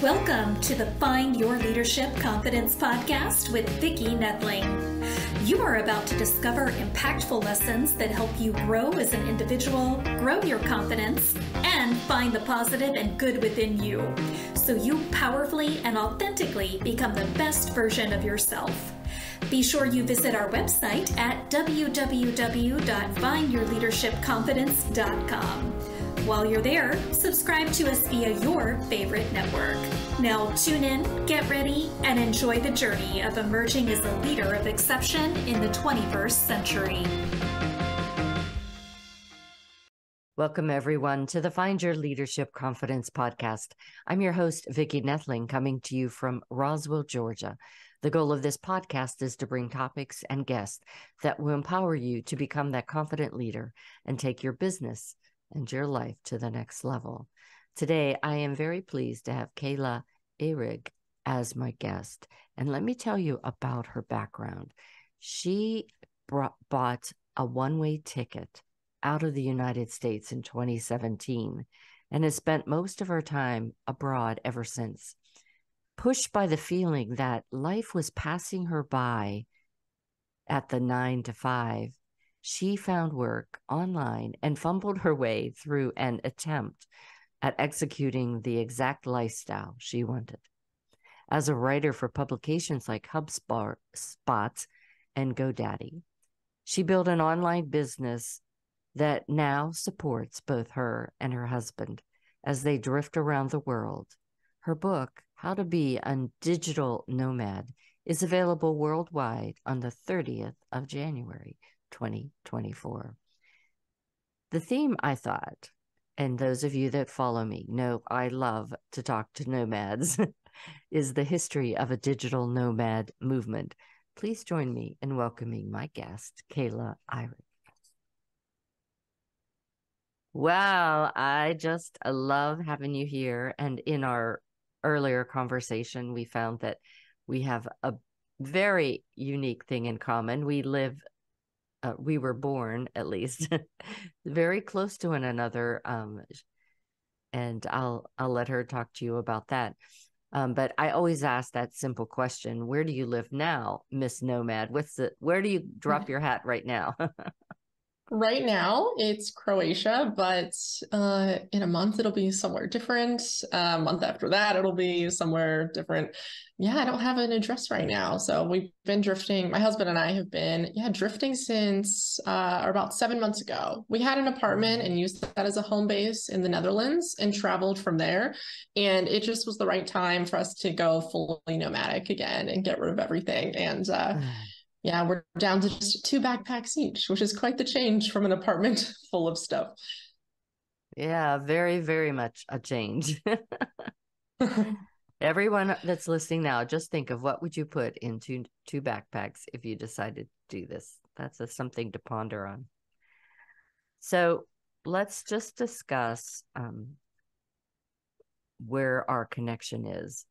Welcome to the Find Your Leadership Confidence podcast with Vicki Noethling. You are about to discover impactful lessons that help you grow as an individual, grow your confidence, and find the positive and good within you, so you powerfully and authentically become the best version of yourself. Be sure you visit our website at www.findyourleadershipconfidence.com. While you're there, subscribe to us via your favorite network. Now tune in, get ready, and enjoy the journey of emerging as a leader of exception in the 21st century. Welcome, everyone, to the Find Your Leadership Confidence podcast. I'm your host, Vicki Noethling, coming to you from Roswell, Georgia. The goal of this podcast is to bring topics and guests that will empower you to become that confident leader and take your business and your life to the next level. Today, I am very pleased to have Kayla Ihrig as my guest. And let me tell you about her background. She bought a one-way ticket out of the United States in 2017 and has spent most of her time abroad ever since. Pushed by the feeling that life was passing her by at the 9 to 5, she found work online and fumbled her way through an attempt at executing the exact lifestyle she wanted. As a writer for publications like HubSpot and GoDaddy, she built an online business that now supports both her and her husband as they drift around the world. Her book, How to Be a Digital Nomad, is available worldwide on the 30th of January, 2024. The theme, I thought, and those of you that follow me know I love to talk to nomads, is the history of a digital nomad movement. Please join me in welcoming my guest, Kayla Ihrig. Wow, I love having you here. And in our earlier conversation, we found that we have a very unique thing in common. We were born, at least, very close to one another, and I'll let her talk to you about that. But I always ask that simple question: where do you live now, Miss Nomad? Where do you drop your hat right now? Right now, it's Croatia, but in a month, it'll be somewhere different. A month after that, it'll be somewhere different. Yeah, I don't have an address right now. So we've been drifting. My husband and I have been, drifting since about 7 months ago. We had an apartment and used that as a home base in the Netherlands and traveled from there. And it just was the right time for us to go fully nomadic again and get rid of everything. And yeah, we're down to just 2 backpacks each, which is quite the change from an apartment full of stuff. Yeah, very, very much a change. Everyone that's listening now, just think of what would you put into 2 backpacks if you decided to do this. That's something to ponder on. So let's just discuss where our connection is.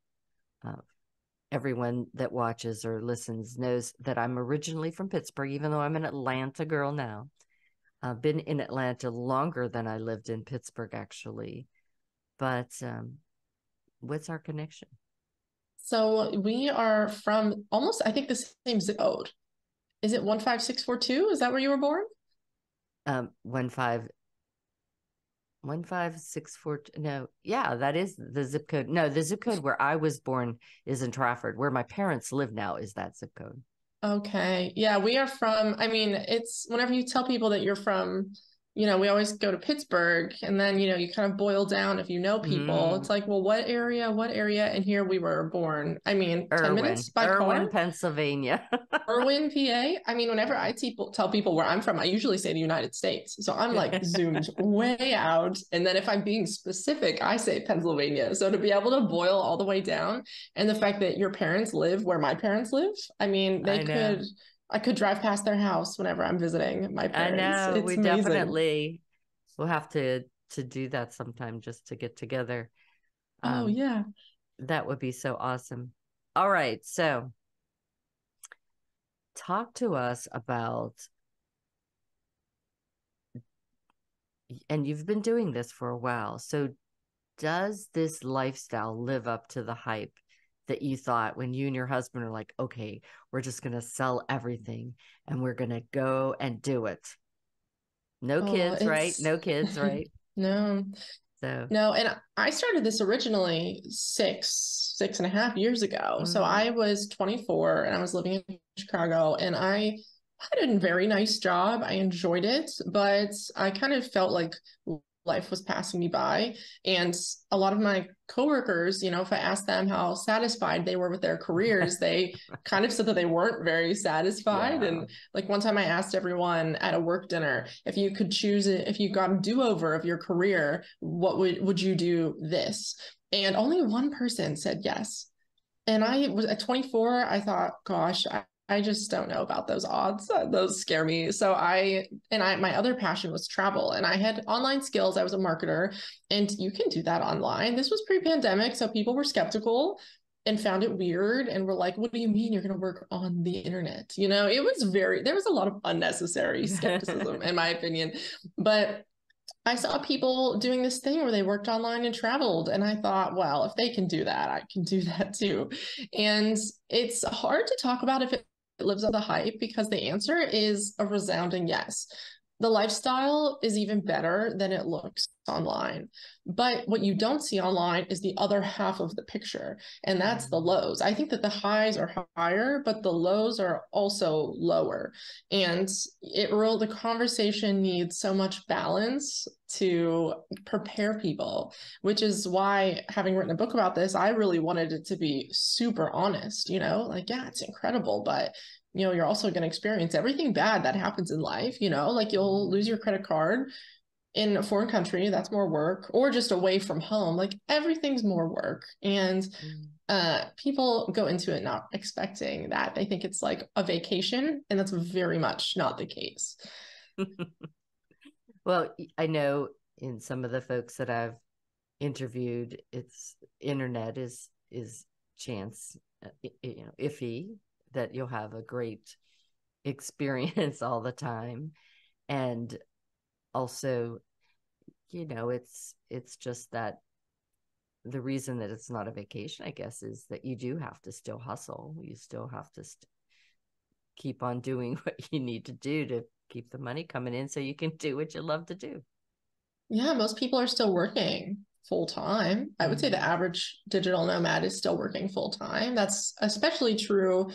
Everyone that watches or listens knows that I'm originally from Pittsburgh, even though I'm an Atlanta girl now. I've been in Atlanta longer than I lived in Pittsburgh, actually. But what's our connection? So we are from almost, I think, the same zip code. Is it 15642? Is that where you were born? 15642. No, yeah, that is the zip code. No, the zip code where I was born is in Trafford. Where my parents live now is that zip code. Okay. Yeah, we are from, it's whenever you tell people that you're from, we always go to Pittsburgh, and then, you kind of boil down if you know people. It's like, well, what area? And here we were born. 10 minutes by Irwin, car. Pennsylvania. Irwin, PA. Whenever I tell people where I'm from, I usually say the United States. So I'm like zoomed way out. And then if I'm being specific, I say Pennsylvania. So to be able to boil all the way down, and the fact that your parents live where my parents live, I could drive past their house whenever I'm visiting my parents. I know. It's we amazing. definitely will have to do that sometime, just to get together. Oh, yeah. That would be so awesome. All right. So talk to us about, and you've been doing this for a while. So does this lifestyle live up to the hype that you thought when you and your husband are like, okay, we're just going to sell everything and we're going to go and do it? No kids, right? It's No kids, right? no. So, No, and I started this originally 6.5 years ago. So I was 24 and I was living in Chicago, and I had a very nice job. I enjoyed it, but I kind of felt like life was passing me by. And a lot of my coworkers, if I asked them how satisfied they were with their careers, they kind of said that they weren't very satisfied. yeah. And like one time I asked everyone at a work dinner, if you could choose it, if you got a do-over of your career, what would you do this? And only one person said yes. And I was at 24, I thought, gosh, I just don't know about those odds. Those scare me. So my other passion was travel, and I had online skills. I was a marketer, and you can do that online. This was pre-pandemic, so people were skeptical and found it weird and were like, what do you mean you're going to work on the internet? There was a lot of unnecessary skepticism in my opinion, but I saw people doing this thing where they worked online and traveled. And I thought, well, if they can do that, I can do that too. And it's hard to talk about if it lives up the hype, because the answer is a resounding yes. The lifestyle is even better than it looks online. But what you don't see online is the other half of the picture, and that's the lows. I think that the highs are higher, but the lows are also lower. And the conversation needs so much balance to prepare people, which is why, having written a book about this, I really wanted it to be super honest, like, yeah, it's incredible, but you're also going to experience everything bad that happens in life, like you'll lose your credit card in a foreign country. That's more work, or just away from home. Like everything's more work. And people go into it not expecting that. They think it's like a vacation, and that's very much not the case. Well, I know in some of the folks that I've interviewed, it's internet is chance, iffy, that you'll have a great experience all the time. And also, it's just that the reason that it's not a vacation, I guess, is that you do have to still hustle. You still have to keep on doing what you need to do to keep the money coming in so you can do what you love to do. Yeah, most people are still working full time. I would say the average digital nomad is still working full time. That's especially true.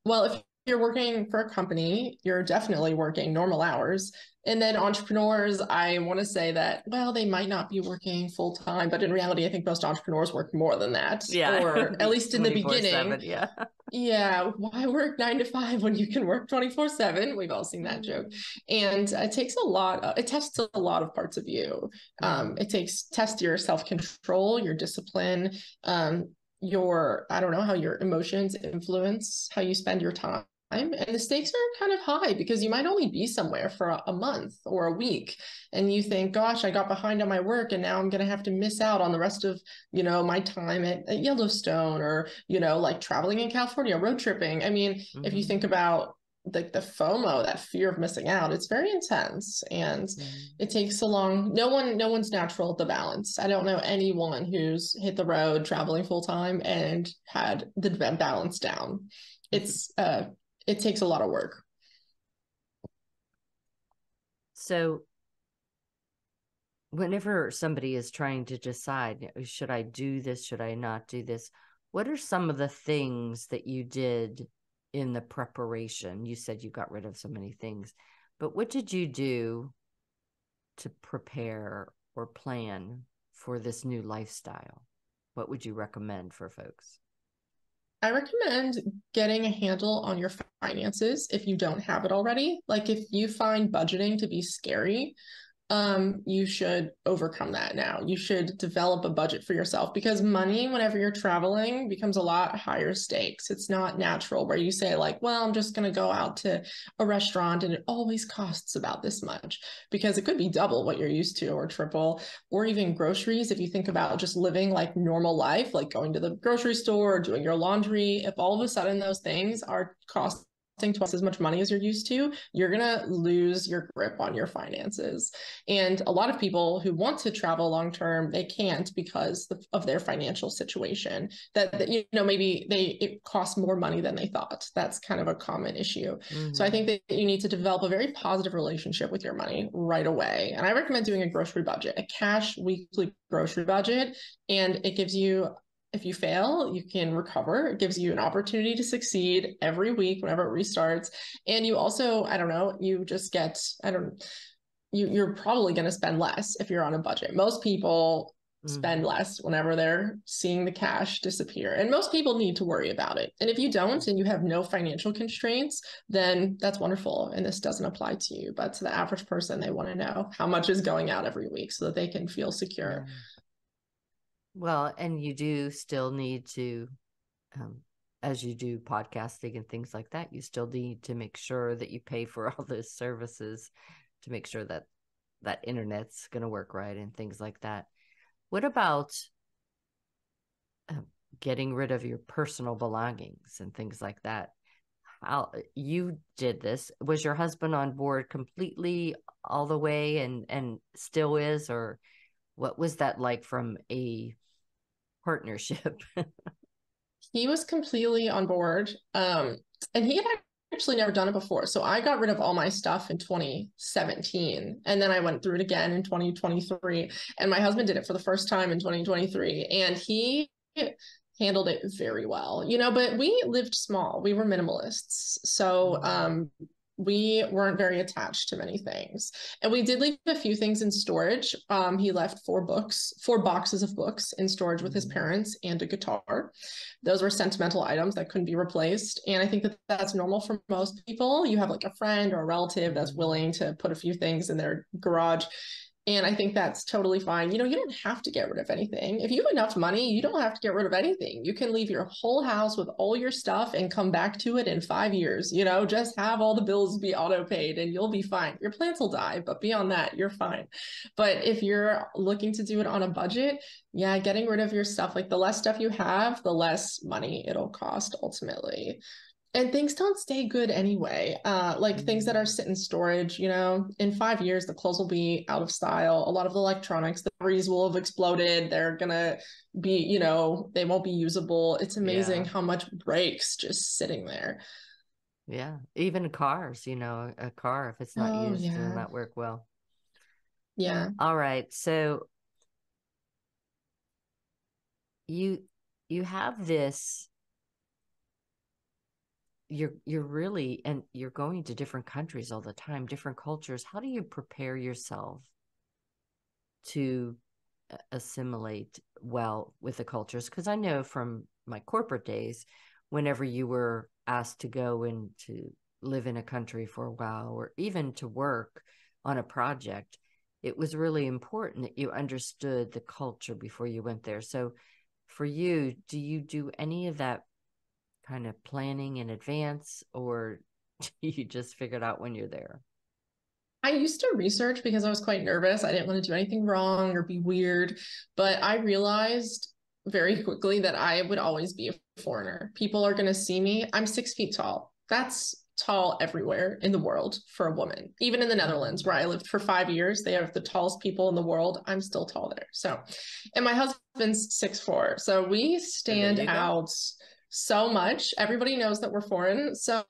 Well, if you're working for a company, you're definitely working normal hours. And then entrepreneurs, I want to say that, well, they might not be working full time, but in reality, I think most entrepreneurs work more than that. Yeah. Or at least in the beginning. Yeah. Yeah. Why work 9 to 5 when you can work 24/7? We've all seen that joke. And it tests a lot of parts of you. It tests your self-control, your discipline, I don't know, how your emotions influence how you spend your time. And the stakes are kind of high, because you might only be somewhere for a month or a week, and you think, gosh, I got behind on my work, and now I'm going to have to miss out on the rest of, my time at Yellowstone, or, like traveling in California, road tripping. I mean, if you think about the FOMO, that fear of missing out, it's very intense, and it takes no one's natural at the balance. I don't know anyone who's hit the road traveling full time and had the balance down. It takes a lot of work. So whenever somebody is trying to decide, should I do this? Should I not do this? What are some of the things that you did in the preparation? You said you got rid of so many things, but what did you do to prepare or plan for this new lifestyle? What would you recommend for folks? I recommend getting a handle on your finances if you don't have it already. Like if you find budgeting to be scary, you should overcome that now. You should develop a budget for yourself, because money, whenever you're traveling, becomes a lot higher stakes. It's not natural where you say like, well, I'm just going to go out to a restaurant and it always costs about this much, because it could be double what you're used to, or triple, or even groceries. If you think about just living like normal life, like going to the grocery store or doing your laundry, if all of a sudden those things are costing twice as much money as you're used to, you're going to lose your grip on your finances. And a lot of people who want to travel long term, they can't because of their financial situation. That maybe it costs more money than they thought. That's kind of a common issue. So I think that you need to develop a very positive relationship with your money right away. And I recommend doing a grocery budget, a cash weekly grocery budget. And it gives you, if you fail, you can recover. It gives you an opportunity to succeed every week whenever it restarts. And you also, you just get, you're probably going to spend less if you're on a budget. Most people spend less whenever they're seeing the cash disappear. And most people need to worry about it. And if you don't, and you have no financial constraints, then that's wonderful. And this doesn't apply to you, but to the average person, they want to know how much is going out every week so that they can feel secure. Yeah. Well, and you do still need to, as you do podcasting and things like that, you still need to make sure that you pay for all those services to make sure that that internet's going to work right and things like that. What about getting rid of your personal belongings and things like that? How you did this? Was your husband on board completely all the way and still is, or what was that like from a partnership? He was completely on board. And he had actually never done it before. So I got rid of all my stuff in 2017. And then I went through it again in 2023. And my husband did it for the first time in 2023. And he handled it very well, but we lived small. We were minimalists. So we weren't very attached to many things. And we did leave a few things in storage. He left 4 boxes of books in storage with his parents and a guitar. Those were sentimental items that couldn't be replaced. And I think that that's normal for most people. You have like a friend or a relative that's willing to put a few things in their garage. And I think that's totally fine. You don't have to get rid of anything. If you have enough money, you don't have to get rid of anything. You can leave your whole house with all your stuff and come back to it in 5 years. Just have all the bills be auto paid and you'll be fine. Your plants will die, but beyond that, you're fine. But if you're looking to do it on a budget, yeah, getting rid of your stuff, like the less stuff you have, the less money it'll cost ultimately. And things don't stay good anyway. Like things that are sit in storage, in 5 years, the clothes will be out of style. A lot of the electronics, the batteries will have exploded. They're going to be, they won't be usable. It's amazing how much breaks just sitting there. Yeah. Even cars, a car, if it's not used, it'll not work well. Yeah. All right. So you have this, you're really, and you're going to different countries all the time, different cultures. How do you prepare yourself to assimilate well with the cultures? Because I know from my corporate days, whenever you were asked to go and to live in a country for a while, or even to work on a project, it was really important that you understood the culture before you went there. So for you, do you do any of that kind of planning in advance, or do you just figure it out when you're there? I used to research because I was quite nervous. I didn't want to do anything wrong or be weird, but I realized very quickly that I would always be a foreigner. People are going to see me. I'm 6 feet tall. That's tall everywhere in the world for a woman. Even in the Netherlands, where I lived for 5 years, they have the tallest people in the world. I'm still tall there. So, and my husband's 6'4". So we stand out so much. Everybody knows that we're foreign. So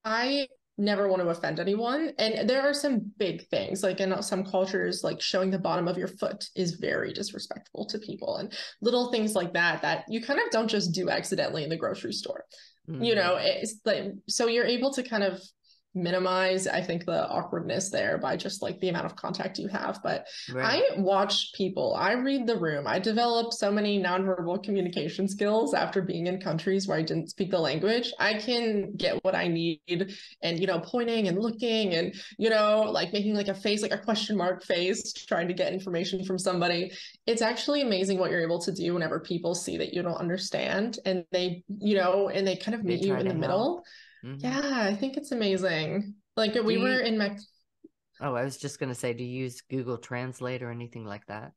I never want to offend anyone. And there are some big things, like in some cultures, like showing the bottom of your foot is very disrespectful to people, and little things like that you kind of don't just do accidentally in the grocery store. It's like, so you're able to kind of minimize, I think, the awkwardness there by just like the amount of contact you have. But I watch people, I read the room. I developed so many nonverbal communication skills after being in countries where I didn't speak the language. I can get what I need, and pointing and looking and like making like a face, like a question mark face, trying to get information from somebody. It's actually amazing what you're able to do whenever people see that you don't understand, and they and they kind of meet you in the middle. Yeah, I think it's amazing. Like we were in Mexico. Oh, I was just going to say, do you use Google Translate or anything like that?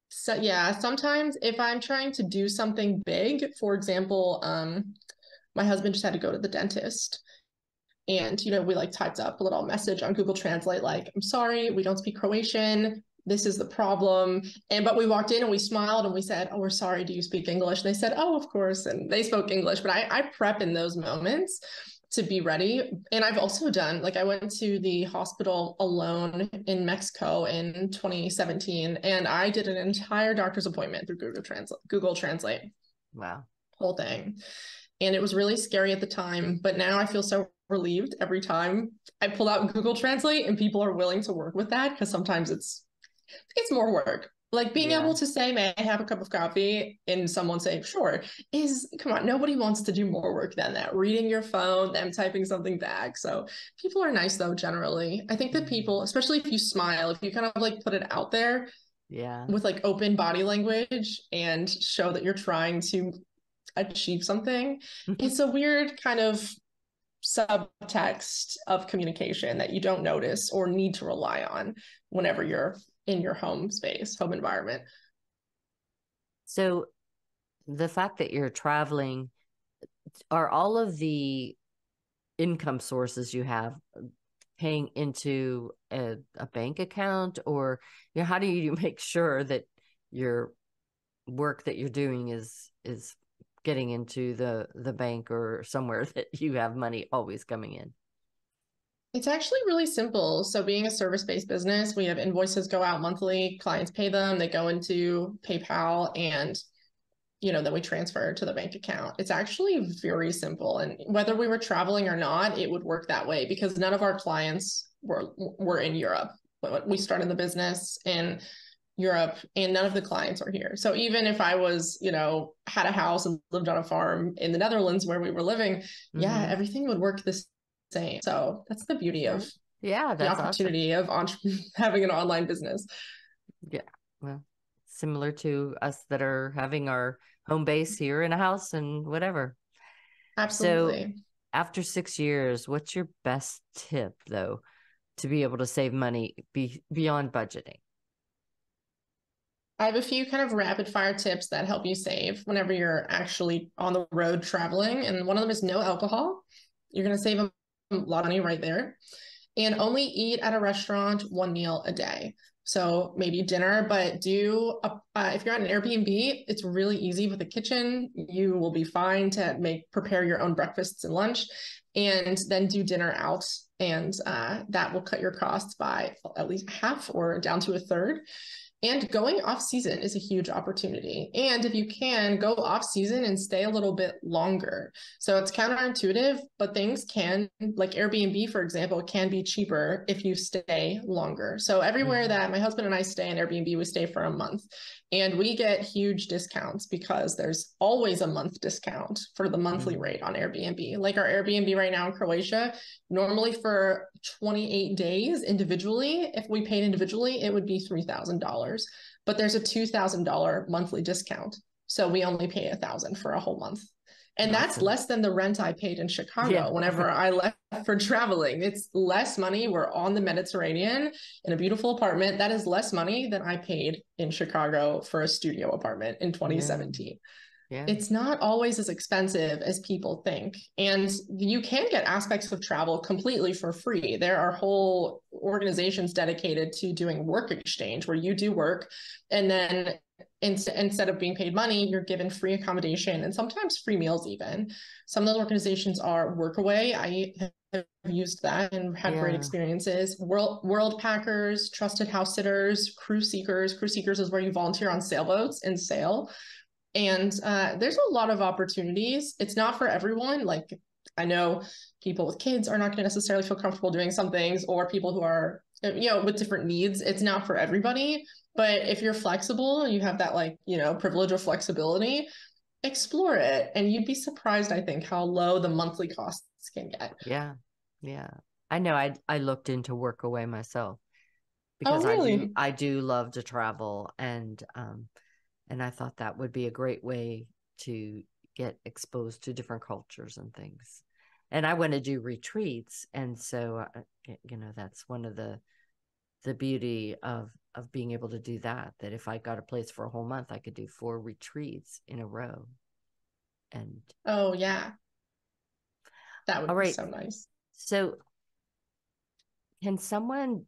So yeah, sometimes if I'm trying to do something big, for example, my husband just had to go to the dentist, And, we like typed up a little message on Google Translate, like, I'm sorry, we don't speak Croatian. This is the problem. But we walked in and we smiled and we said, oh, we're sorry. Do you speak English? And they said, oh, of course. And they spoke English. But I prep in those moments to be ready. And I've also done, like, I went to the hospital alone in Mexico in 2017, and I did an entire doctor's appointment through Google Translate. Wow. Whole thing. And it was really scary at the time, but now I feel so relieved every time I pull out Google Translate and people are willing to work with that, because sometimes it's more work. Like being able to say, may I have a cup of coffee? And someone saying, sure, come on, nobody wants to do more work than that. Reading your phone, them typing something back. So people are nice though, generally. I think that people, especially if you smile, if you kind of like put it out there with like open body language and show that you're trying to achieve something, it's a weird kind of subtext of communication that you don't notice or need to rely on whenever you're in your home environment. So the fact that you're traveling, are all of the income sources you have paying into a bank account, or how do you make sure that your work that you're doing is getting into the bank or somewhere that you have money always coming in? It's actually really simple. So being a service-based business, we have invoices go out monthly, clients pay them, they go into PayPal, and then we transfer to the bank account. It's actually very simple. And whether we were traveling or not, it would work that way, because none of our clients were in Europe. We started the business in Europe and none of the clients are here. So even if I was, had a house and lived on a farm in the Netherlands where we were living, everything would work the same. So that's the beauty of the opportunity of having an online business. Yeah. Well, similar to us that are having our home base here in a house and whatever. Absolutely. So after 6 years, what's your best tip though, to be able to save money beyond budgeting? I have a few kind of rapid fire tips that help you save whenever you're actually on the road traveling. And one of them is no alcohol. You're going to save a lot of money right there. And only eat at a restaurant 1 meal a day. So maybe dinner, but if you're on an Airbnb, it's really easy with a kitchen. You will be fine to prepare your own breakfasts and lunch, and then do dinner out. And that will cut your costs by at least half or down to a third. And going off season is a huge opportunity. And if you can, go off season and stay a little bit longer. So it's counterintuitive, but things can, like Airbnb, for example, can be cheaper if you stay longer. So everywhere that my husband and I stay in Airbnb, we stay for a month. And we get huge discounts because there's always a month discount for the monthly rate on Airbnb. Like our Airbnb right now in Croatia, normally for 28 days individually, if we paid individually, it would be $3,000. But there's a $2,000 monthly discount. So we only pay $1,000 for a whole month. And that's less than the rent I paid in Chicago whenever I left for traveling. It's less money. We're on the Mediterranean in a beautiful apartment. That is less money than I paid in Chicago for a studio apartment in 2017. Yeah. It's not always as expensive as people think. And you can get aspects of travel completely for free. There are whole organizations dedicated to doing work exchange, where you do work and then instead of being paid money, you're given free accommodation and sometimes free meals even. Some of those organizations are Workaway. I have used that and had great experiences. World Packers, Trusted House Sitters, Crew Seekers. Crew Seekers is where you volunteer on sailboats and sail. And there's a lot of opportunities. It's not for everyone. Like, I know people with kids are not going to necessarily feel comfortable doing some things, or people who are, with different needs. It's not for everybody. But if you're flexible and you have that, privilege of flexibility, explore it. And you'd be surprised, I think, how low the monthly costs can get. Yeah. Yeah. I know I looked into Workaway myself because really? I do love to travel, and I thought that would be a great way to get exposed to different cultures and things. And I want to do retreats. And so, that's one of the beauty of being able to do that if I got a place for a whole month, I could do 4 retreats in a row. And oh yeah, that would be so nice. So can someone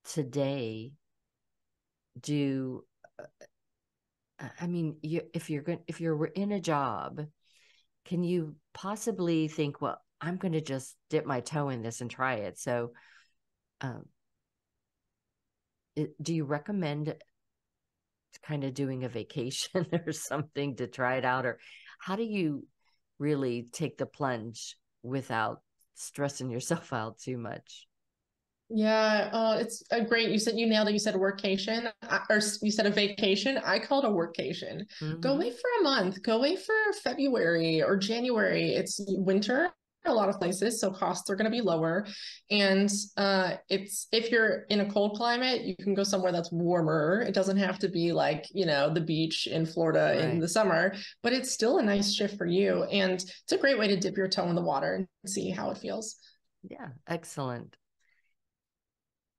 today do, I mean, if you're in a job, can you possibly think, well, I'm going to just dip my toe in this and try it? So um, do you recommend kind of doing a vacation or something to try it out? Or how do you really take the plunge without stressing yourself out too much? Yeah, it's a great. You nailed it. You said a workation, or you said a vacation. I call it a workation. Go away for a month. Go away for February or January. It's winter a lot of places, so costs are going to be lower. And it's if you're in a cold climate, you can go somewhere that's warmer. It doesn't have to be like, the beach in Florida in the summer, but it's still a nice shift for you. And it's a great way to dip your toe in the water and see how it feels. Yeah, excellent.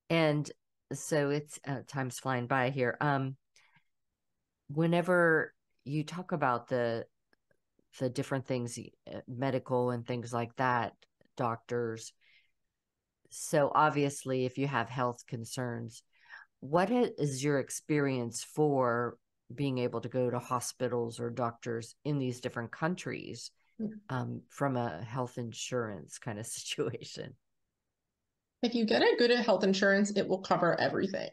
And so it's time's flying by here. Whenever you talk about the different things, medical and things like that, doctors. So obviously, if you have health concerns, what is your experience for being able to go to hospitals or doctors in these different countries from a health insurance kind of situation? If you get a good health insurance, it will cover everything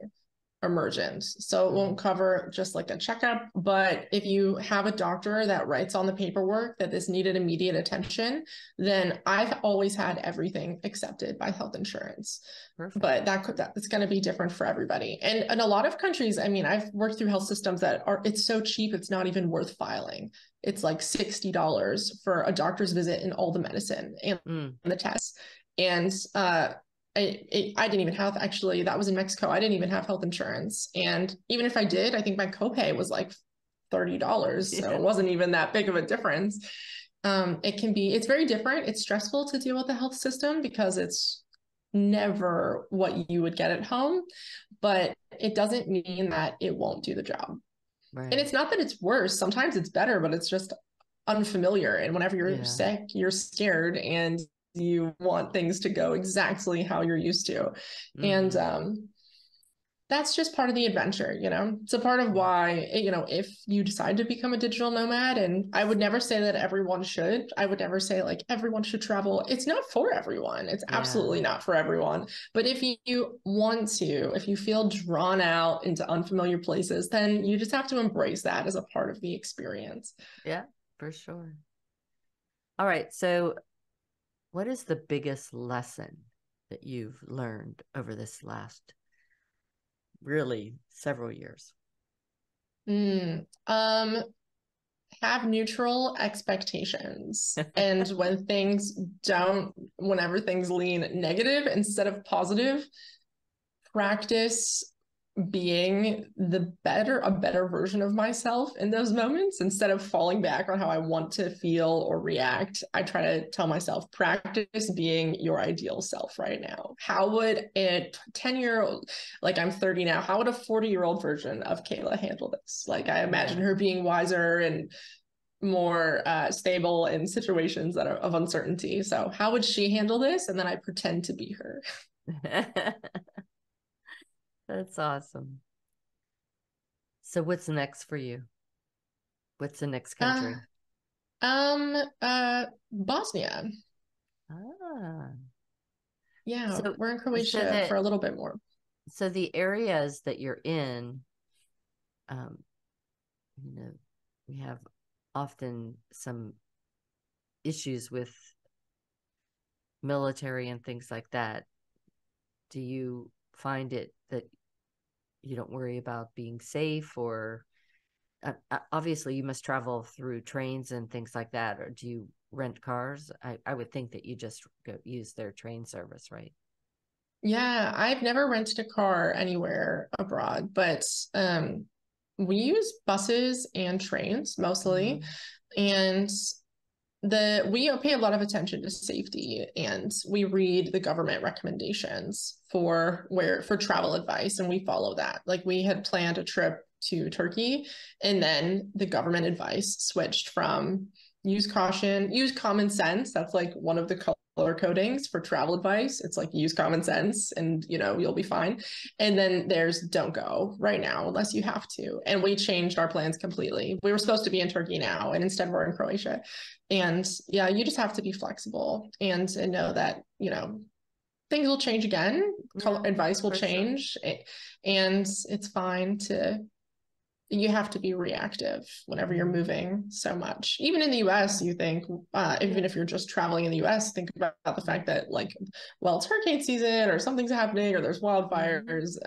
emergent. So it won't cover just like a checkup, but if you have a doctor that writes on the paperwork that this needed immediate attention, then I've always had everything accepted by health insurance. Perfect. But that's going to be different for everybody. And in a lot of countries, I mean, I've worked through health systems that it's so cheap, it's not even worth filing. It's like $60 for a doctor's visit and all the medicine and the tests. And I didn't even have, actually, that was in Mexico. I didn't even have health insurance. And even if I did, I think my copay was like $30. So it wasn't even that big of a difference. It's very different. It's stressful to deal with the health system because it's never what you would get at home, but it doesn't mean that it won't do the job. Right. And it's not that it's worse. Sometimes it's better, but it's just unfamiliar. And whenever you're sick, you're scared and you want things to go exactly how you're used to. And that's just part of the adventure, It's a part of why, if you decide to become a digital nomad, and I would never say that everyone should. I would never say like everyone should travel. It's not for everyone. It's absolutely not for everyone. But if you want to, if you feel drawn out into unfamiliar places, then you just have to embrace that as a part of the experience. Yeah, for sure. All right. So what is the biggest lesson that you've learned over this last really several years? Have neutral expectations. And whenever things lean negative instead of positive, practice being a better version of myself in those moments instead of falling back on how I want to feel or react. I try to tell myself, practice being your ideal self right now. How would a 10-year-old, like I'm 30 now, how would a 40-year-old version of Kayla handle this? Like I imagine her being wiser and more stable in situations that are of uncertainty. So how would she handle this? And then I pretend to be her. That's awesome. So what's next for you? What's the next country? Bosnia. Yeah, so, we're in Croatia for a little bit more. So the areas that you're in, we have often some issues with military and things like that. Do you find it that you don't worry about being safe, or obviously you must travel through trains and things like that, or do you rent cars? I would think that you just use their train service, right? Yeah, I've never rented a car anywhere abroad, but we use buses and trains mostly. And we pay a lot of attention to safety, and we read the government recommendations for travel advice, and we follow that. Like we had planned a trip to Turkey, and then the government advice switched from use caution, use common sense. That's like one of the codings for travel advice. It's like use common sense and, you know, you'll be fine. And then there's don't go right now unless you have to. And we changed our plans completely. We were supposed to be in Turkey now, and instead we're in Croatia. And yeah, you just have to be flexible and know that, you know, things will change again. Advice will change. Sure. And it's fine to, you have to be reactive whenever you're moving so much. Even in the US, you think, even if you're just traveling in the US, think about the fact that, like, well, it's hurricane season or something's happening or there's wildfires.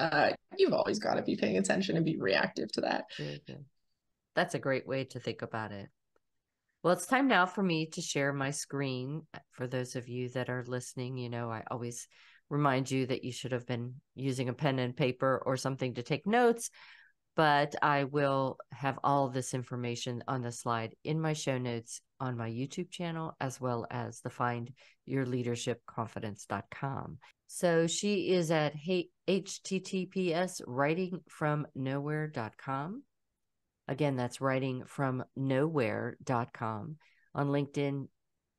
You've always got to be paying attention and be reactive to that. Very good. That's a great way to think about it. Well, it's time now for me to share my screen. For those of you that are listening, you know, I always remind you that you should have been using a pen and paper or something to take notes, but I will have all this information on the slide in my show notes on my YouTube channel, as well as the findyourleadershipconfidence.com. So she is at https writingfromnowhere.com. Again, that's writingfromnowhere.com. On LinkedIn,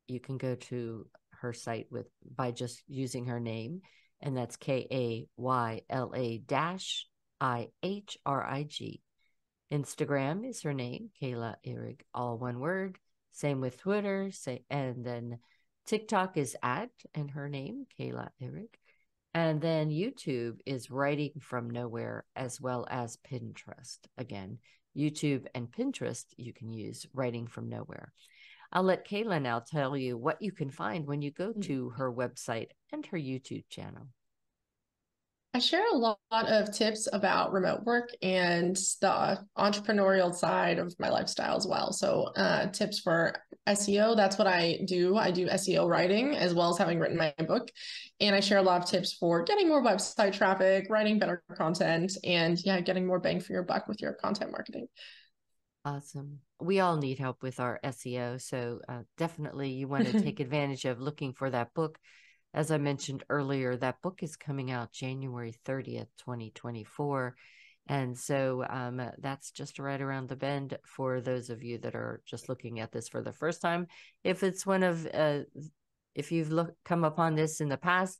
you can go to her site by just using her name, and that's KAYLA-IHRIG. Instagram is her name, Kayla Ihrig, all one word. Same with Twitter, and then TikTok is and her name, Kayla Ihrig. And then YouTube is Writing From Nowhere, as well as Pinterest. Again, YouTube and Pinterest, you can use Writing From Nowhere. I'll let Kayla now tell you what you can find when you go to her website and her YouTube channel. I share a lot of tips about remote work and the entrepreneurial side of my lifestyle as well. So tips for SEO, that's what I do. I do SEO writing as well as having written my book. And I share a lot of tips for getting more website traffic, writing better content, and getting more bang for your buck with your content marketing. Awesome. We all need help with our SEO. So definitely you want to take advantage of looking for that book. As I mentioned earlier, that book is coming out January 30th, 2024. And so that's just right around the bend for those of you that are just looking at this for the first time. If it's one of, if you've come upon this in the past,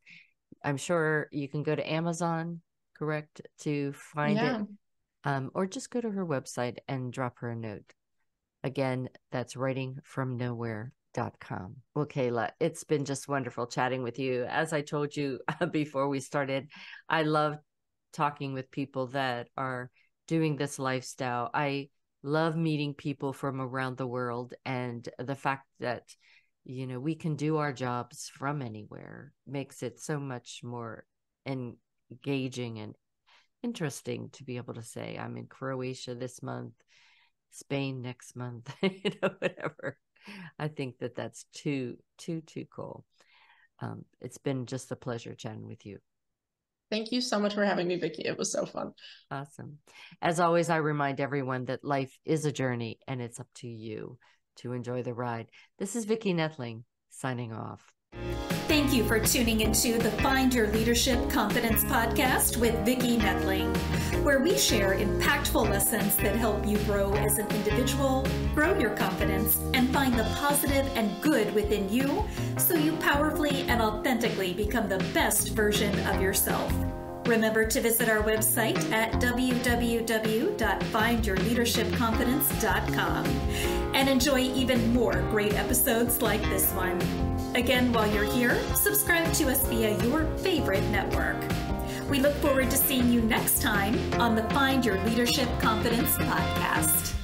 I'm sure you can go to Amazon, correct, to find it. Or just go to her website and drop her a note. Again, that's writingfromnowhere.com. Well, Kayla, it's been just wonderful chatting with you. As I told you before we started, I love talking with people that are doing this lifestyle. I love meeting people from around the world, and the fact that, you know, we can do our jobs from anywhere makes it so much more engaging and interesting to be able to say, I'm in Croatia this month, Spain next month, you know, whatever. I think that that's too cool. It's been just a pleasure chatting with you. Thank you so much for having me, Vicki. It was so fun. Awesome. As always, I remind everyone that life is a journey, and it's up to you to enjoy the ride. This is Vicki Noethling signing off. Thank you for tuning into the Find Your Leadership Confidence podcast with Vicki Noethling, where we share impactful lessons that help you grow as an individual, grow your confidence, and find the positive and good within you so you powerfully and authentically become the best version of yourself. Remember to visit our website at www.findyourleadershipconfidence.com and enjoy even more great episodes like this one. Again, while you're here, subscribe to us via your favorite network. We look forward to seeing you next time on the Find Your Leadership Confidence podcast.